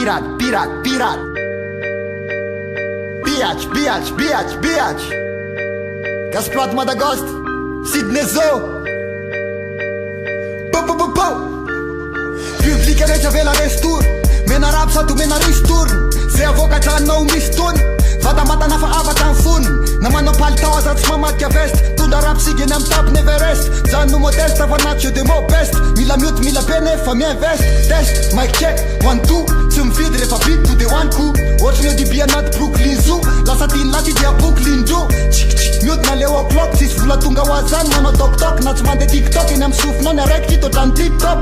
Pirat. Biatch. Gasplat Madagost, Sydney Zoo. Publicamente avea la restur. Mena rap sa tu mena risturn. Se avoca nou mistun. Vada mata na fa avata în fun. Nama no paltau azați mama che vest. Tu da rap sige ne-am tap neverest. Za nu modest, ava nacio de mo best. Mila mute, mila pene, fa mie vest. Test, mic check, 1, 2. Ți-mi videre fa beat tu de one cu. Orice meu de bianat Brooklyn Zoo. Lasa din lati de a Brooklyn Zoo. Mute na leo o'clock. Sis fula tunga wazan, mano tok. Nați man de TikTok, ne-am suf, non ne recti tot an tip-top.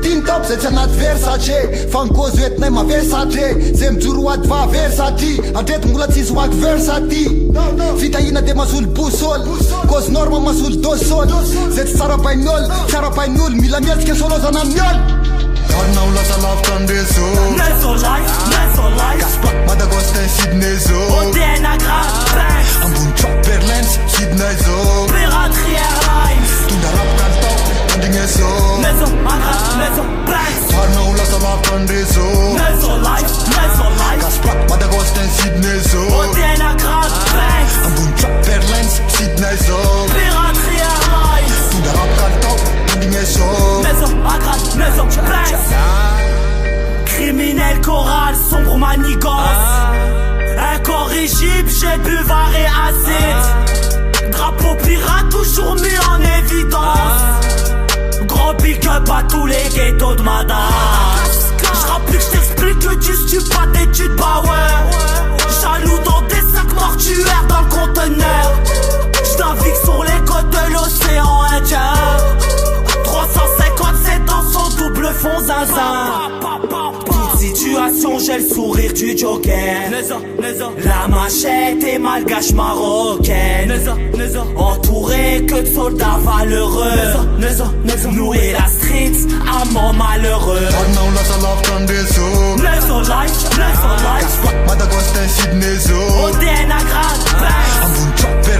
Tin top, se cenat Versace. Fan kozuet, ne ma Versace. Zem dzuruat va Versati. Adet mulăți swag versati. Fita ina de mazul busol. Cos norma mazul dosol. Zet sara pai nul. Mila mielți che solo zana miol. Dar n-au lăsat la aftandezo. Nezo life Gasplat Madagost în Sydney Zoo. Odena Grand Am bun chopper lens Sydney Zoo. Piraterie Airlines Tu da rap cantau Ending e zo. Nezo Banks Dar n-au lăsat la aftandezo. Nezo life Gasplat Madagost în Sydney Zoo. Odena Grand Am bun chopper lens Sydney Zoo. Piraterie Airlines Tu da rap cantau Ending e zo. Nezo Banks Criminel choral, sombre manigance Incorrigible, j'ai buvard et acide Drapeau pirate toujours mis en évidence Gros big up à tous les ghettos de Madas J'rappe plus que j't'explique que tu stupes pas d'études, bah ouais Jaloux dans des sacs mortuaires dans le conteneur J'navigue sur les côtes de l'océan Indien 357 dans son double fond zinzin Toute situation j'ai le sourire du Joker La machette est malgache marocaine Entouré que de soldats valeureux Nous et la street, amant malheureux Dar n-au lăsat la aftandezo. Nezo life Gasplat Madagost în Sydney Zoo. Odena Grand Banks Am bun chopper